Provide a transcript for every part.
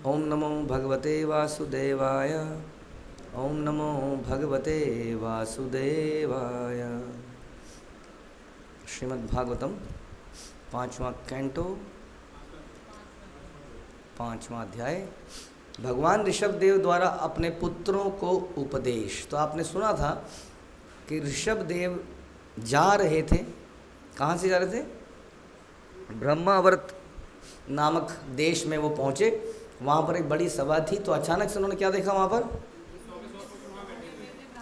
ओम नमो भगवते वासुदेवाय। ओम नमो भगवते वासुदेवाय। श्रीमद्भागवतम 5वां कैंटो 5वां अध्याय। भगवान ऋषभदेव द्वारा अपने पुत्रों को उपदेश। तो आपने सुना था कि ऋषभदेव जा रहे थे, कहाँ से जा रहे थे? ब्रह्मावर्त नामक देश में वो पहुँचे। वहाँ पर एक बड़ी सभा थी। तो अचानक से उन्होंने क्या देखा वहाँ पर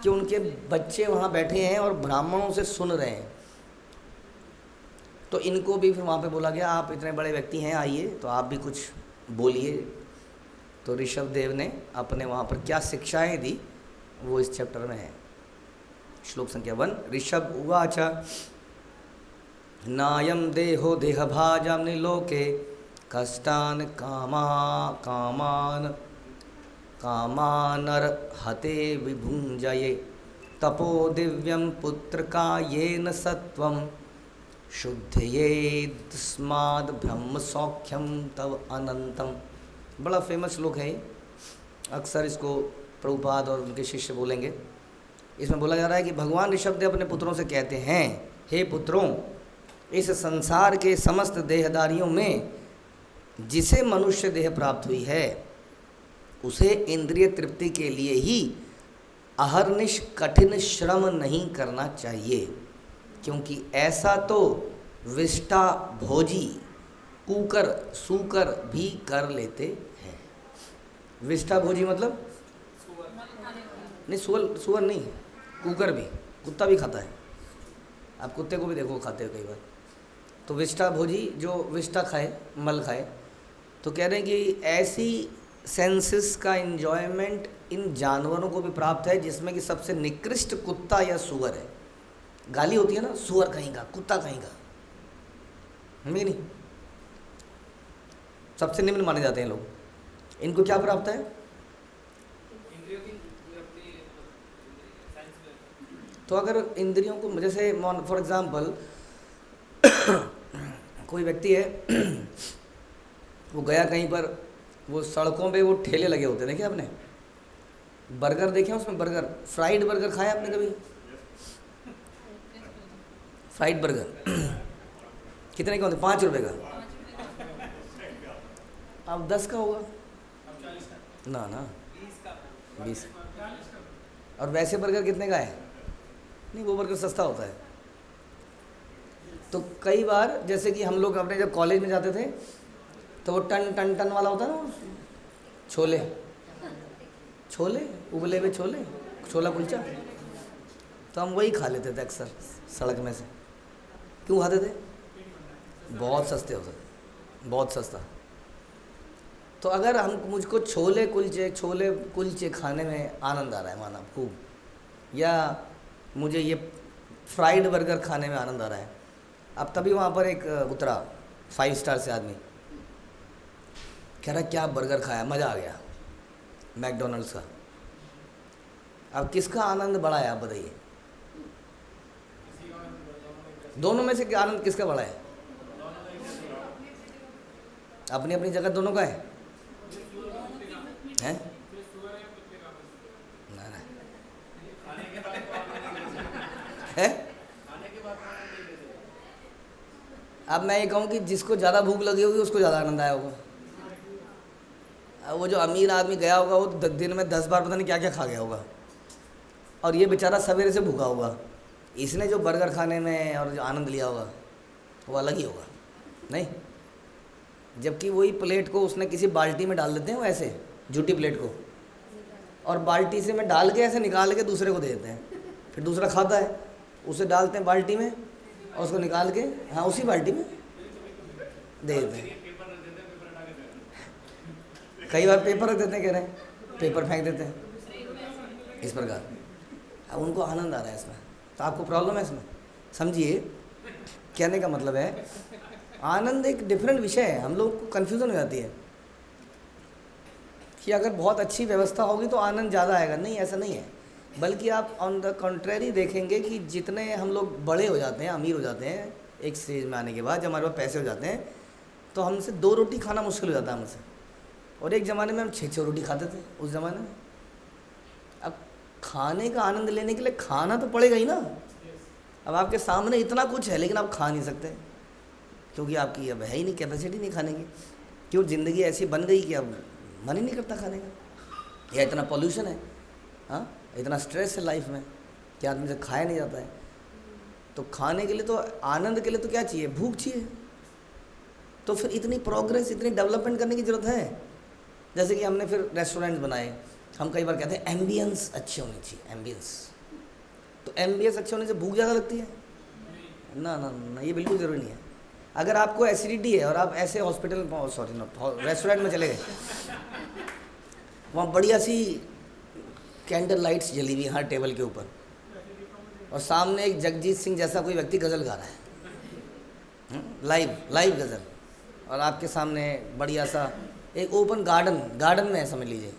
कि उनके बच्चे वहाँ बैठे हैं और ब्राह्मणों से सुन रहे हैं। तो इनको भी फिर वहाँ पे बोला गया, आप इतने बड़े व्यक्ति हैं, आइए तो आप भी कुछ बोलिए। तो ऋषभदेव ने अपने वहाँ पर क्या शिक्षाएं दी वो इस चैप्टर में है। श्लोक संख्या 1। ऋषभ उवाच नायं देहो देहभाजाम्नि लोके कष्टान् कामानर्हते विभुञ्जये तपो दिव्यं पुत्रकायेन सत्वं शुद्धयेत्स्माद् ब्रह्म सौख्यम तव अनंतम। बड़ा फेमस श्लोक है, अक्सर इसको प्रभुपाद और उनके शिष्य बोलेंगे। इसमें बोला जा रहा है कि भगवान ऋषभदेव अपने पुत्रों से कहते हैं, हे पुत्रों, इस संसार के समस्त देहदारियों में जिसे मनुष्य देह प्राप्त हुई है उसे इंद्रिय तृप्ति के लिए ही अहर्निश कठिन श्रम नहीं करना चाहिए, क्योंकि ऐसा तो विष्टा भोजी कुकर सूकर भी कर लेते हैं। विष्टा भोजी मतलब नहीं, सुअर नहीं, कुकर भी, कुत्ता भी खाता है। आप कुत्ते को भी देखो खाते हो कई बार। तो विष्टा भोजी जो विष्टा खाए, मल खाए। तो कह रहे हैं कि ऐसी सेंसेस का एंजॉयमेंट इन जानवरों को भी प्राप्त है जिसमें कि सबसे निकृष्ट कुत्ता या सुअर है। गाली होती है ना, सुअर कहीं का, कुत्ता कहीं का, नहीं, सबसे निम्न माने जाते हैं लोग। इनको क्या प्राप्त है? तो अगर इंद्रियों को, जैसे फॉर एग्जाम्पल कोई व्यक्ति है, वो गया कहीं पर, वो सड़कों पे वो ठेले लगे होते हैं, देखे आपने? बर्गर देखे उसमें, बर्गर, फ्राइड बर्गर खाया आपने कभी? फ्राइड बर्गर कितने का होता है? 5 रुपये का। अब 10 का होगा ना 20। और वैसे बर्गर कितने का है? नहीं, वो बर्गर सस्ता होता है। तो कई बार जैसे कि हम लोग अपने जब कॉलेज में जाते थे तो वो टन वाला होता है ना, छोले उबले हुए छोले, छोला कुलचा, तो हम वही खा लेते थे अक्सर सड़क में से। क्यों खाते थे? बहुत सस्ते होते थे, बहुत सस्ता। तो अगर मुझको छोले कुलचे खाने में आनंद आ रहा है, माना खूब, या मुझे ये फ्राइड बर्गर खाने में आनंद आ रहा है, अब तभी वहाँ पर एक उतरा 5 स्टार से आदमी, कह रहा क्या बर्गर खाया, मज़ा आ गया, मैकडोनल्ड्स का। अब किसका आनंद बड़ा है आप बताइए? दोनों में से आनंद किसका बड़ा है? अपनी अपनी जगह दोनों का है, हैं? ना है। अब मैं ये कहूँ कि जिसको ज़्यादा भूख लगी होगी उसको ज़्यादा आनंद आया होगा। अब वो जो अमीर आदमी गया होगा वो दिन में 10 बार पता नहीं क्या क्या खा गया होगा, और ये बेचारा सवेरे से भूखा होगा। इसने जो बर्गर खाने में और जो आनंद लिया होगा वो अलग ही होगा, नहीं? जबकि वही प्लेट को उसने किसी बाल्टी में डाल देते हैं, वो ऐसे झूठी प्लेट को, और बाल्टी से में डाल के ऐसे निकाल के दूसरे को दे देते हैं। फिर दूसरा खाता है, उसे डालते हैं बाल्टी में और उसको निकाल के, हाँ, उसी बाल्टी में दे देते हैं। कई बार पेपर रख देते हैं, कह रहे हैं पेपर फेंक देते हैं, इस प्रकार। अब उनको आनंद आ रहा है इसमें, तो आपको प्रॉब्लम है इसमें, समझिए। कहने का मतलब है आनंद एक डिफरेंट विषय है। हम लोग को कन्फ्यूज़न हो जाती है कि अगर बहुत अच्छी व्यवस्था होगी तो आनंद ज़्यादा आएगा। नहीं, ऐसा नहीं है। बल्कि आप ऑन द कंट्रेरी देखेंगे कि जितने हम लोग बड़े हो जाते हैं, अमीर हो जाते हैं, एक स्टेज में आने के बाद जब हमारे पास पैसे हो जाते हैं, तो हमसे 2 रोटी खाना मुश्किल हो जाता है हमसे। और एक ज़माने में हम 6-6 रोटी खाते थे उस ज़माने में। अब खाने का आनंद लेने के लिए खाना तो पड़ेगा ही ना। अब आपके सामने इतना कुछ है लेकिन आप खा नहीं सकते क्योंकि आपकी अब है ही नहीं, कैपेसिटी नहीं खाने की। क्यों? ज़िंदगी ऐसी बन गई कि अब मन ही नहीं करता खाने का, या इतना पॉल्यूशन है, हाँ, इतना स्ट्रेस है लाइफ में कि आदमी से खाया नहीं जाता है। तो खाने के लिए तो, आनंद के लिए तो क्या चाहिए? भूख चाहिए। तो फिर इतनी प्रोग्रेस, इतनी डेवलपमेंट करने की ज़रूरत है। जैसे कि हमने फिर रेस्टोरेंट्स बनाए, हम कई बार कहते हैं एम्बियंस अच्छी होनी चाहिए, एम्बियंस। तो एम्बियंस अच्छे होने से भूख ज़्यादा लगती है? ना ना ना, ये बिल्कुल ज़रूरी नहीं है। अगर आपको एसिडिटी है और आप ऐसे हॉस्पिटल, सॉरी नॉट, रेस्टोरेंट में चले गए, वहाँ बढ़िया सी कैंडल लाइट्स जली हुई हर टेबल के ऊपर, और सामने एक जगजीत सिंह जैसा कोई व्यक्ति गज़ल गा रहा है, लाइव गज़ल, और आपके सामने बढ़िया सा एक ओपन गार्डन में है, समझ लीजिए,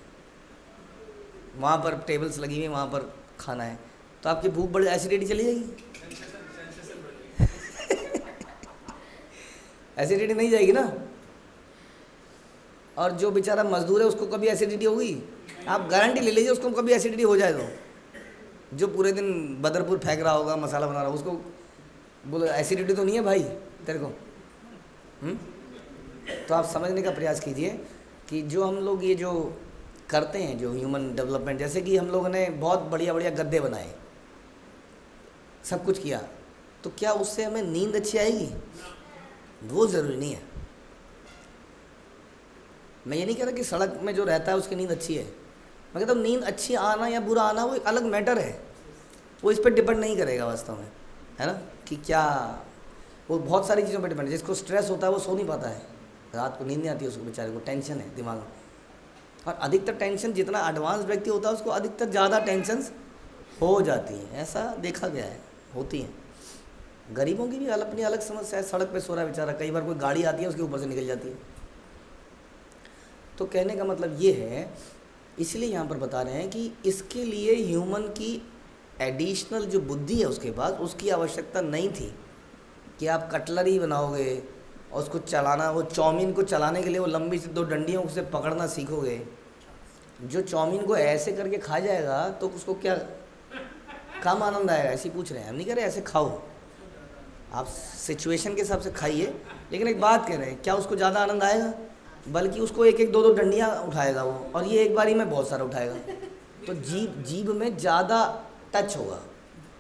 वहाँ पर टेबल्स लगी हुई, वहाँ पर खाना है, तो आपकी भूख बढ़, एसिडिटी चली जाएगी? एसिडिटी नहीं जाएगी ना। और जो बेचारा मजदूर है उसको कभी एसिडिटी होगी? आप गारंटी ले लीजिए उसको कभी एसिडिटी हो जाए तो। जो पूरे दिन बदरपुर फेंक रहा होगा, मसाला बना रहा होगा, उसको बोलो एसिडिटी तो नहीं है भाई तेरे को? तो आप समझने का प्रयास कीजिए कि जो हम लोग ये जो करते हैं, जो ह्यूमन डेवलपमेंट, जैसे कि हम लोगों ने बहुत बढ़िया बढ़िया गद्दे बनाए, सब कुछ किया, तो क्या उससे हमें नींद अच्छी आएगी? वो ज़रूरी नहीं है। मैं ये नहीं कह रहा कि सड़क में जो रहता है उसकी नींद अच्छी है, मैं कहता हूँ नींद अच्छी आना या बुरा आना वो एक अलग मैटर है, वो इस पर डिपेंड नहीं करेगा वास्तव में, है ना, कि क्या, वो बहुत सारी चीज़ों पर डिपेंड है। जिसको स्ट्रेस होता है वो सो नहीं पाता है, रात को नींद नहीं आती है उसको, बेचारे को टेंशन है दिमाग में, और अधिकतर टेंशन, जितना एडवांस व्यक्ति होता है उसको अधिकतर ज़्यादा टेंशन हो जाती है, ऐसा देखा गया है, होती हैं। गरीबों की भी अपनी अलग समस्या है, सड़क पे सो रहा है बेचारा, कई बार कोई गाड़ी आती है उसके ऊपर से निकल जाती है। तो कहने का मतलब ये है, इसलिए यहाँ पर बता रहे हैं कि इसके लिए ह्यूमन की एडिशनल जो बुद्धि है उसके पास, उसकी आवश्यकता नहीं थी कि आप कटलरी बनाओगे और उसको चलाना, वो चाउमीन को चलाने के लिए वो लंबी सी 2 डंडियों से पकड़ना सीखोगे। जो चाउमीन को ऐसे करके खा जाएगा तो उसको क्या कम आनंद आएगा? ऐसे पूछ रहे हैं, हम नहीं कह रहे ऐसे खाओ, आप सिचुएशन के हिसाब से खाइए, लेकिन एक बात कह रहे हैं, क्या उसको ज़्यादा आनंद आएगा? बल्कि उसको 1-1, 2-2 डंडियाँ उठाएगा वो, और ये एक बारी में बहुत सारा उठाएगा। तो जीभ में ज़्यादा टच होगा,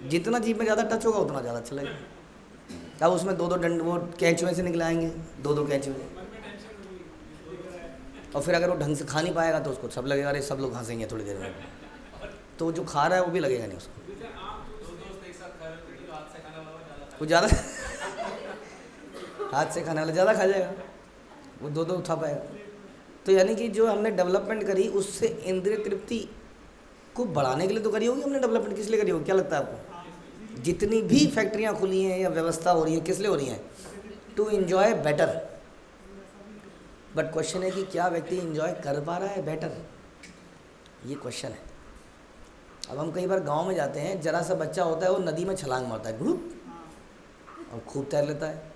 जितना जीभ में ज़्यादा टच होगा उतना ज़्यादा अच्छा लगेगा। अब उसमें 2-2 डंड वो कैंचुए से निकलाएंगे, 2-2 कैंचुए, और फिर अगर वो ढंग से खा नहीं पाएगा तो उसको सब लगेगा, अरे सब लोग हंसेंगे थोड़ी देर में, तो जो खा रहा है वो भी लगेगा नहीं उसको, वो ज़्यादा हाथ से खाने वाला ज़्यादा खा जाएगा, वो 2-2 उठा पाएगा। तो यानी कि जो हमने डेवलपमेंट करी उससे इंद्रिय तृप्ति को बढ़ाने के लिए तो करी होगी हमने डेवलपमेंट, किस लिए करी होगी? क्या लगता है आपको? जितनी भी फैक्ट्रियाँ खुली हैं या व्यवस्था हो रही है, किस लिए हो रही हैं? To enjoy better. But question है कि क्या व्यक्ति इन्जॉय कर पा रहा है बेटर, ये क्वेश्चन है। अब हम कई बार गांव में जाते हैं, जरा सा बच्चा होता है वो नदी में छलांग मारता है ग्रुप, और खूब तैर लेता है।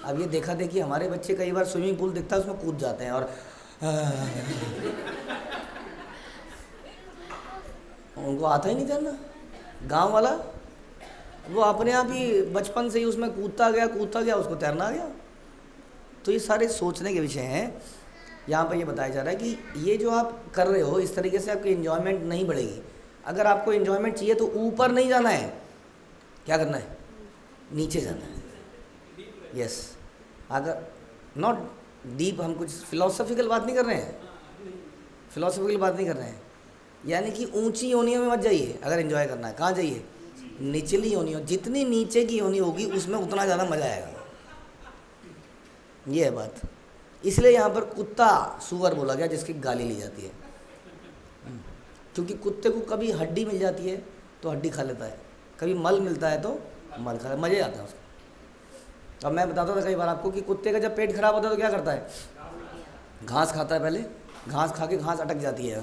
अब ये देखा देखी हमारे बच्चे कई बार स्विमिंग पूल दिखता है उसमें कूद जाते हैं, और उनको आता ही नहीं तैरना। गांव वाला वो अपने आप ही बचपन से ही उसमें कूदता गया, उसको तैरना आ गया। तो ये सारे सोचने के विषय हैं। यहाँ पर ये बताया जा रहा है कि ये जो आप कर रहे हो इस तरीके से आपकी इन्जॉयमेंट नहीं बढ़ेगी। अगर आपको इन्जॉयमेंट चाहिए तो ऊपर नहीं जाना है, क्या करना है? नीचे जाना है। यस, अगर नॉट डीप, हम कुछ फिलोसफिकल बात नहीं कर रहे हैं, फिलोसफिकल बात नहीं कर रहे हैं, यानी कि ऊंची योनियों में मत जाइए। अगर एंजॉय करना है कहाँ जाइए? निचली योनियों, जितनी नीचे की योनि होगी उसमें उतना ज़्यादा मज़ा आएगा, ये है बात। इसलिए यहाँ पर कुत्ता सुअर बोला गया जिसकी गाली ली जाती है, क्योंकि कुत्ते को कभी हड्डी मिल जाती है तो हड्डी खा लेता है, कभी मल मिलता है तो मल खा, मज़े आता है उसको। अब मैं बताता था कई बार आपको कि कुत्ते का जब पेट खराब होता है तो क्या करता है? घास खाता है, पहले घास खा के घास अटक जाती है,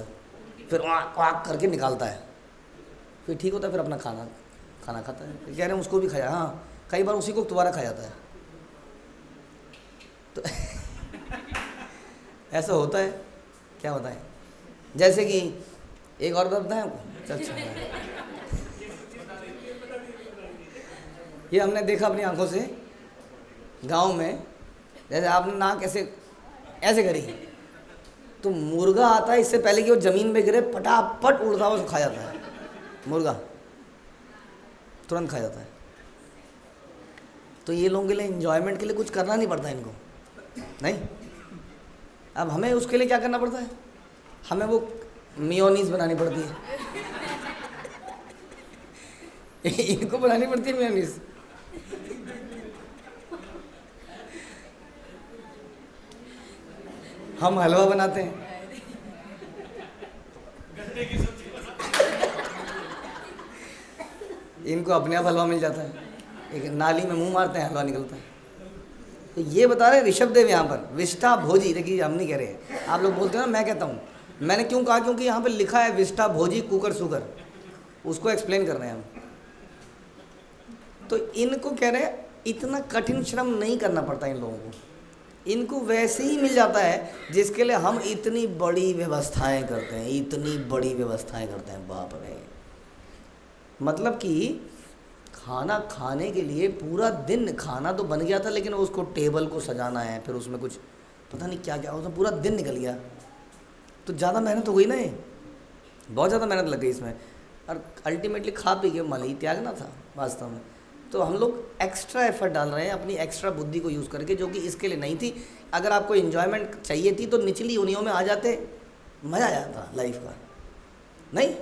फिर वाक करके निकालता है, फिर ठीक होता है, फिर अपना खाना खाता है। कह रहे हैं उसको भी खाया, हाँ कई बार उसी को दोबारा खा जाता है। तो ऐसा होता है, क्या बताएं? जैसे कि एक और बताएं आपको। अच्छा, ये हमने देखा अपनी आंखों से गांव में, जैसे आपने नाक ऐसे करी तो मुर्गा आता है, इससे पहले कि वो ज़मीन में गिरे फटाफट उड़ता हुआ खा जाता है। मुर्गा तुरंत खा जाता है। तो ये लोगों के लिए एंजॉयमेंट के लिए कुछ करना नहीं पड़ता इनको, नहीं। अब हमें उसके लिए क्या करना पड़ता है? हमें वो मेयोनीज बनानी पड़ती है। इनको बनानी पड़ती है मेयोनीज। हम हलवा बनाते हैं, इनको अपने आप हलवा मिल जाता है, एक नाली में मुंह मारते हैं हलवा निकलता है। तो ये बता रहे ऋषभदेव यहाँ पर विष्टा भोजी। देखिए हम नहीं कह रहे, आप लोग बोलते हो ना, मैं कहता हूँ। मैंने क्यों कहा? क्योंकि यहाँ पर लिखा है विष्टा भोजी कुकर सुकर, उसको एक्सप्लेन कर रहे हैं हम। तो इनको कह रहे हैं इतना कठिन श्रम नहीं करना पड़ता इन लोगों को, इनको वैसे ही मिल जाता है जिसके लिए हम इतनी बड़ी व्यवस्थाएं करते हैं, इतनी बड़ी व्यवस्थाएं करते हैं। बाप रे, मतलब कि खाना खाने के लिए पूरा दिन, खाना तो बन गया था लेकिन उसको टेबल को सजाना है, फिर उसमें कुछ पता नहीं क्या क्या, उसमें पूरा दिन निकल गया। तो ज़्यादा मेहनत हो गई ना, ये बहुत ज़्यादा मेहनत लग गई इसमें, और अल्टीमेटली खा पी के मल ही त्यागना था वास्तव में। तो हम लोग एक्स्ट्रा एफर्ट डाल रहे हैं अपनी एक्स्ट्रा बुद्धि को यूज़ करके, जो कि इसके लिए नहीं थी। अगर आपको एंजॉयमेंट चाहिए थी तो निचली योनियों में आ जाते, मज़ा आ जाता लाइफ का। नहीं,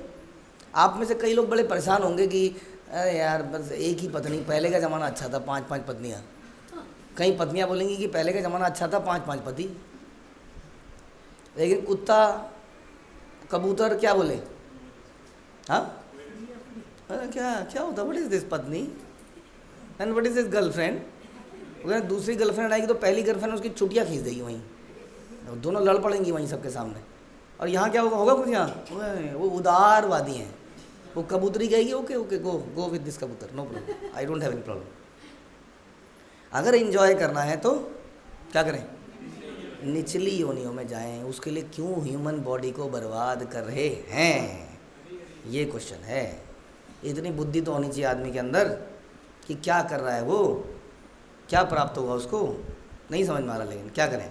आप में से कई लोग बड़े परेशान होंगे कि अरे यार बस एक ही पत्नी, पहले का ज़माना अच्छा था, 5-5 पत्नियाँ। कई पत्नियाँ बोलेंगी कि पहले का ज़माना अच्छा था, 5-5 पति। लेकिन कुत्ता कबूतर क्या बोले? हाँ, अरे क्या होता? व्हाट इज़ दिस पत्नी and what is this girlfriend? अगर दूसरी गर्लफ्रेंड आएगी तो पहली गर्लफ्रेंड उसकी चुटिया खींच देगी वहीं, दोनों लड़ पड़ेंगी वहीं सबके सामने। और यहाँ क्या होगा कुछ, यहाँ वो उदारवादी हैं। वो कबूतरी कहेगी okay okay go with this कबूतर, no problem, I don't have any problem. अगर एंजॉय करना है तो क्या करें? निचली योनियों में जाएं। उसके लिए क्यों ह्यूमन बॉडी को बर्बाद कर रहे हैं, ये क्वेश्चन है। इतनी बुद्धि तो होनी चाहिए आदमी के अंदर कि क्या कर रहा है वो, क्या प्राप्त होगा उसको, नहीं समझ में आ रहा। लेकिन क्या करें?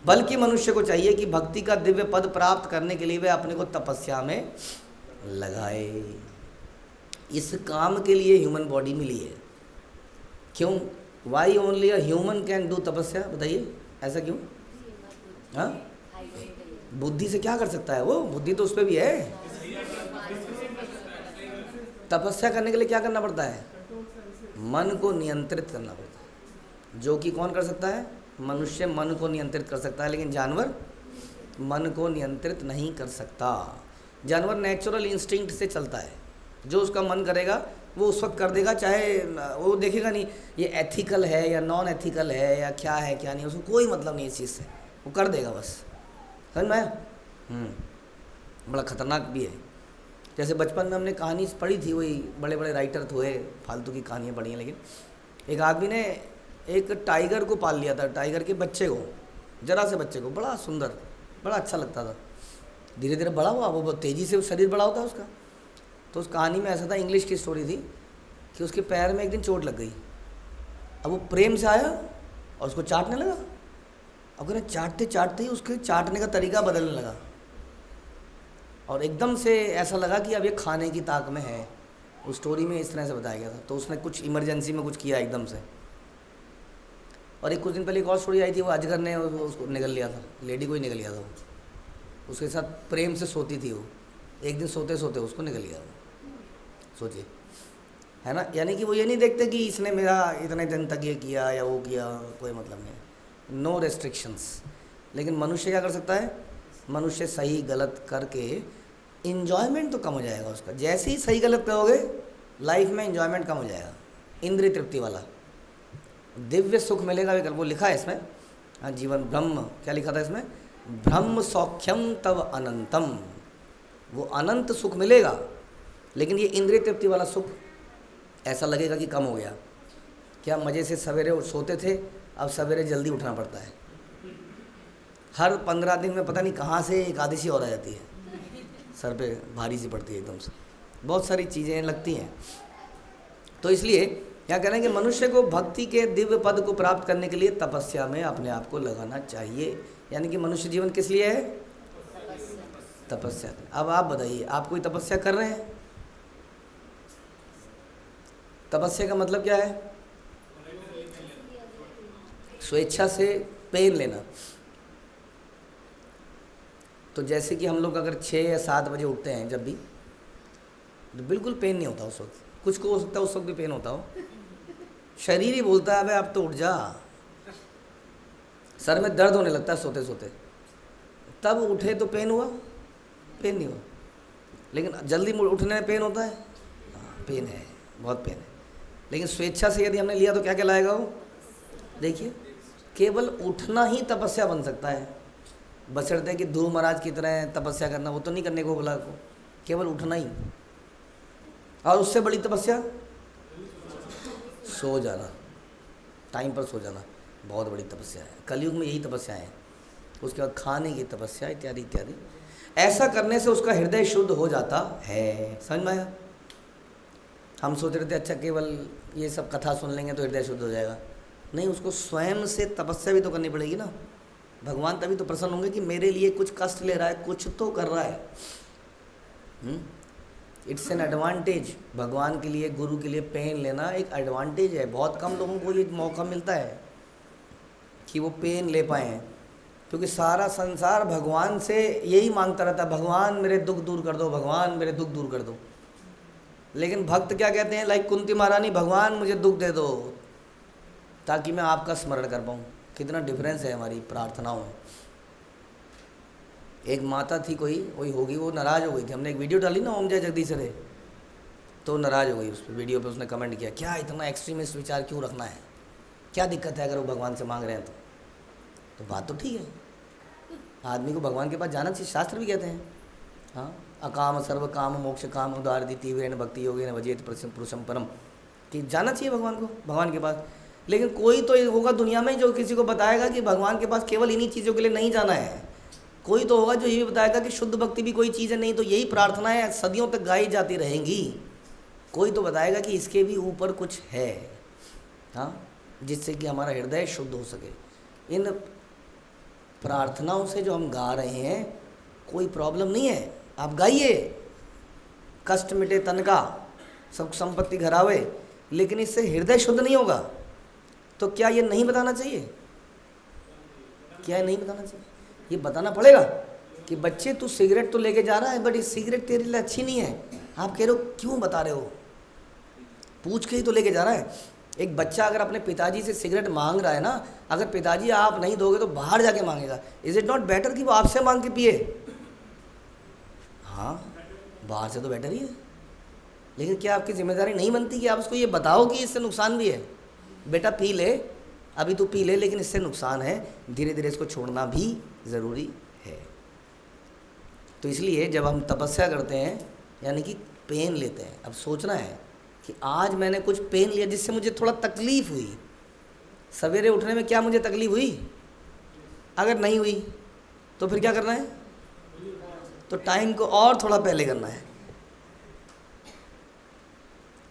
बल्कि मनुष्य को चाहिए कि भक्ति का दिव्य पद प्राप्त करने के लिए वे अपने को तपस्या में लगाए। इस काम के लिए ह्यूमन बॉडी मिली है। क्यों? Why only a human can do तपस्या? बताइए, ऐसा क्यों? हाँ, बुद्धि से क्या कर सकता है वो? बुद्धि तो उस पर भी है। तपस्या करने के लिए क्या करना पड़ता है? मन को नियंत्रित करना पड़ता है, जो कि कौन कर सकता है? मनुष्य मन को नियंत्रित कर सकता है, लेकिन जानवर मन को नियंत्रित नहीं कर सकता। जानवर नेचुरल इंस्टिंक्ट से चलता है, जो उसका मन करेगा वो उस वक्त कर देगा, चाहे वो देखेगा नहीं ये एथिकल है या नॉन एथिकल है या क्या है क्या नहीं, उसको कोई मतलब नहीं इस चीज़ से, वो कर देगा बस। समझ में आया? बड़ा ख़तरनाक भी है। जैसे बचपन में हमने कहानी पढ़ी थी, वही बड़े बड़े राइटर हुए, फालतू की कहानियाँ पढ़ी हैं, लेकिन एक आदमी ने एक टाइगर को पाल लिया था, टाइगर के बच्चे को, जरा से बच्चे को, बड़ा सुंदर, बड़ा अच्छा लगता था। धीरे धीरे बड़ा हुआ, वो बहुत तेज़ी से शरीर बड़ा होता है उसका। तो उस कहानी में ऐसा था, इंग्लिश की स्टोरी थी कि उसके पैर में एक दिन चोट लग गई। अब वो प्रेम से आया और उसको चाटने लगा। अब कहना चाटते चाटते ही उसके चाटने का तरीका बदलने लगा, और एकदम से ऐसा लगा कि अब ये खाने की ताक में है। उस स्टोरी में इस तरह से बताया गया था। तो उसने कुछ इमरजेंसी में कुछ किया एकदम से। और एक कुछ दिन पहले एक और स्टोरी आई थी, वो अजगर ने उसको निगल लिया था, लेडी को ही निगल लिया था। उसके साथ प्रेम से सोती थी वो, एक दिन सोते सोते उसको निगल लिया। सोचिए, है ना? यानी कि वो ये नहीं देखते कि इसने मेरा इतने दिन तक ये किया या वो किया, कोई मतलब नहीं, नो रेस्ट्रिक्शंस। लेकिन मनुष्य क्या कर सकता है? मनुष्य सही गलत करके इन्जॉयमेंट तो कम हो जाएगा उसका। जैसे ही सही गलत करोगे लाइफ में इन्जॉयमेंट कम हो जाएगा, इंद्रिय तृप्ति वाला दिव्य सुख मिलेगा। वो लिखा है इसमें, हाँ, जीवन ब्रह्म, क्या लिखा था इसमें? ब्रह्म सौख्यम तव अनंतम। वो अनंत सुख मिलेगा, लेकिन ये इंद्रिय तृप्ति वाला सुख ऐसा लगेगा कि कम हो गया। क्या मज़े से सवेरे सोते थे, अब सवेरे जल्दी उठना पड़ता है। हर 15 दिन में पता नहीं कहाँ से एकादशी और आ जाती है, सर पे भारी सी पड़ती है एकदम से, बहुत सारी चीज़ें लगती हैं। तो इसलिए क्या कह रहे हैं कि मनुष्य को भक्ति के दिव्य पद को प्राप्त करने के लिए तपस्या में अपने आप को लगाना चाहिए। यानी कि मनुष्य जीवन किस लिए है? तपस्या। अब आप बताइए, आप कोई तपस्या कर रहे हैं? तपस्या का मतलब क्या है? स्वेच्छा से पेन लेना। तो जैसे कि हम लोग अगर 6 या 7 बजे उठते हैं जब भी, तो बिल्कुल पेन नहीं होता उस वक्त। कुछ को हो सकता है उस वक्त भी पेन होता हो, शरीर ही बोलता है अबे अब तो उठ जा, सर में दर्द होने लगता है सोते सोते, तब उठे तो पेन हुआ? पेन नहीं हुआ। लेकिन जल्दी उठने में पेन होता है? पेन है, बहुत पेन है। लेकिन स्वेच्छा से यदि हमने लिया तो क्या कहलाएगा वो? देखिए, केवल उठना ही तपस्या बन सकता है, बशर्ते कि ध्रुव महाराज की तरह तपस्या करना, वो तो नहीं करने को बोला को, केवल उठना ही। और उससे बड़ी तपस्या सो जाना, टाइम पर सो जाना, बहुत बड़ी तपस्या है। कलयुग में यही तपस्या है। उसके बाद खाने की तपस्या इत्यादि इत्यादि। ऐसा करने से उसका हृदय शुद्ध हो जाता है। समझ में आया? हम सोच रहे थे अच्छा केवल ये सब कथा सुन लेंगे तो हृदय शुद्ध हो जाएगा। नहीं, उसको स्वयं से तपस्या भी तो करनी पड़ेगी ना। भगवान तभी तो प्रसन्न होंगे कि मेरे लिए कुछ कष्ट ले रहा है, कुछ तो कर रहा है। It's an advantage. भगवान के लिए, गुरु के लिए पेन लेना एक एडवांटेज है। बहुत कम लोगों को ये मौका मिलता है कि वो पेन ले पाए हैं, क्योंकि सारा संसार भगवान से यही मांगता रहता है, भगवान मेरे दुख दूर कर दो, भगवान मेरे दुख दूर कर दो। लेकिन भक्त क्या कहते हैं, लाइक कुंती महारानी, भगवान मुझे दुख दे दो ताकि मैं आपका स्मरण कर पाऊँ। कितना डिफरेंस है हमारी प्रार्थनाओं में। एक माता थी कोई, वही होगी, वो नाराज़ हो गई थी। हमने एक वीडियो डाली ना ओम जय जगदीश रे, तो नाराज़ हो गई उस पर। वीडियो पे उसने कमेंट किया, क्या इतना एक्सट्रीमिस्ट विचार क्यों रखना है, क्या दिक्कत है अगर वो भगवान से मांग रहे हैं तो बात तो ठीक है, आदमी को भगवान के पास जाना चाहिए, शास्त्र भी कहते हैं। हाँ, अकाम सर्व काम मोक्ष काम उदारदी तीव्रेण भक्ति योगेन भजेत पुरुषम परम, कि जाना चाहिए भगवान को, भगवान के पास। लेकिन कोई तो होगा दुनिया में जो किसी को बताएगा कि भगवान के पास केवल इन्हीं चीज़ों के लिए नहीं जाना है। कोई तो होगा जो ये भी बताएगा कि शुद्ध भक्ति भी कोई चीज़ है, नहीं तो यही प्रार्थनाएं सदियों तक गाई जाती रहेंगी। कोई तो बताएगा कि इसके भी ऊपर कुछ है, हाँ, जिससे कि हमारा हृदय शुद्ध हो सके। इन प्रार्थनाओं से जो हम गा रहे हैं कोई प्रॉब्लम नहीं है, आप गाइए, कष्ट मिटे तन का, सब संपत्ति घरावे, लेकिन इससे हृदय शुद्ध नहीं होगा। तो क्या ये नहीं बताना चाहिए? क्या ये नहीं बताना चाहिए? ये बताना पड़ेगा कि बच्चे तू सिगरेट तो लेके जा रहा है, बट ये सिगरेट तेरे लिए अच्छी नहीं है। आप कह रहे हो क्यों बता रहे हो, पूछ के ही तो लेके जा रहा है। एक बच्चा अगर अपने पिताजी से सिगरेट मांग रहा है ना, अगर पिताजी आप नहीं दोगे तो बाहर जाके मांगेगा। इज इट नॉट बेटर कि वो आपसे मांग के पिए? हाँ, बाहर से तो बेटर ही है। लेकिन क्या आपकी जिम्मेदारी नहीं बनती कि आप उसको ये बताओ कि इससे नुकसान भी है? बेटा पी ले, अभी तो पी ले, लेकिन इससे नुकसान है, धीरे धीरे इसको छोड़ना भी ज़रूरी है। तो इसलिए जब हम तपस्या करते हैं, यानी कि पेन लेते हैं, अब सोचना है कि आज मैंने कुछ पेन लिया जिससे मुझे थोड़ा तकलीफ़ हुई। सवेरे उठने में क्या मुझे तकलीफ़ हुई? अगर नहीं हुई तो फिर क्या करना है? तो टाइम को और थोड़ा पहले करना है।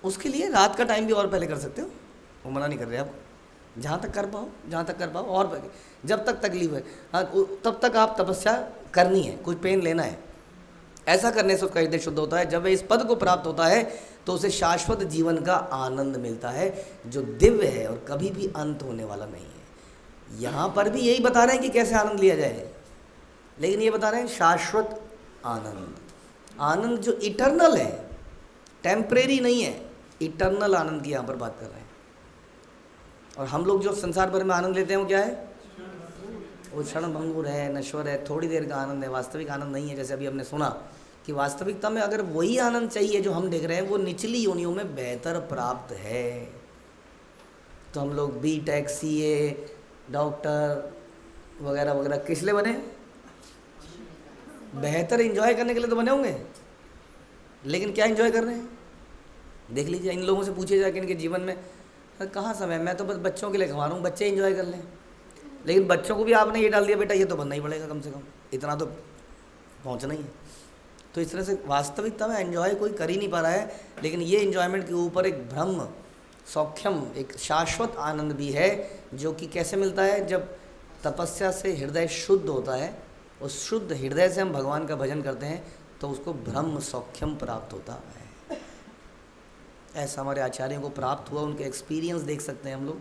उसके लिए रात का टाइम भी और पहले कर सकते हो, वो मना नहीं कर रहे आप, जहाँ तक कर पाओ, जहाँ तक कर पाओ, और जब तक तकलीफ है, हाँ, तब तक आप तपस्या करनी है, कुछ पेन लेना है। ऐसा करने से उसका हृदय शुद्ध होता है। जब वह इस पद को प्राप्त होता है तो उसे शाश्वत जीवन का आनंद मिलता है, जो दिव्य है और कभी भी अंत होने वाला नहीं है। यहाँ पर भी यही बता रहे हैं कि कैसे आनंद लिया जाए, लेकिन ये बता रहे हैं शाश्वत आनंद, आनंद जो इटर्नल है, टेम्परेरी नहीं है, इटर्नल आनंद की यहाँ पर बात कर रहे हैं। और हम लोग जो संसार भर में आनंद लेते हैं वो क्या है? वो क्षण भंगुर है, नश्वर है, थोड़ी देर का आनंद है, वास्तविक आनंद नहीं है। जैसे अभी हमने सुना कि वास्तविकता में अगर वही आनंद चाहिए जो हम देख रहे हैं, वो निचली योनियों में बेहतर प्राप्त है। तो हम लोग B.Tech, CA, डॉक्टर वगैरह वगैरह किस लिए बने? बेहतर एंजॉय करने के लिए तो बने होंगे, लेकिन क्या एंजॉय कर रहे हैं? देख लीजिए, इन लोगों से पूछिए जाके इनके जीवन में कहाँ समय, मैं तो बस बच्चों के लिए कमा रहा हूँ, बच्चे एंजॉय कर लें। लेकिन बच्चों को भी आपने ये डाल दिया बेटा ये तो बनना ही पड़ेगा, कम से कम इतना तो पहुंचना ही है। तो इस तरह से वास्तविकता में एंजॉय कोई कर ही नहीं पा रहा है, लेकिन ये एंजॉयमेंट के ऊपर एक ब्रह्म सौख्यम, एक शाश्वत आनंद भी है, जो कि कैसे मिलता है, जब तपस्या से हृदय शुद्ध होता है, उस शुद्ध हृदय से हम भगवान का भजन करते हैं तो उसको ब्रह्म सौख्यम प्राप्त होता है। ऐसा हमारे आचार्यों को प्राप्त हुआ, उनके एक्सपीरियंस देख सकते हैं हम लोग,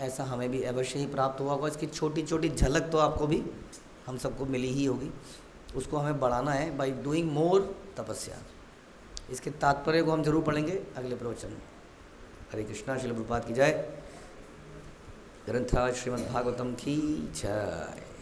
ऐसा हमें भी अवश्य ही प्राप्त हुआ होगा। इसकी छोटी छोटी झलक तो आपको भी, हम सबको मिली ही होगी, उसको हमें बढ़ाना है बाय डूइंग मोर तपस्या। इसके तात्पर्य को हम जरूर पढ़ेंगे अगले प्रवचन में। हरे कृष्णा, श्रील प्रभुपाद की जय। ग्रंथराज श्रीमद् भागवतम की जय।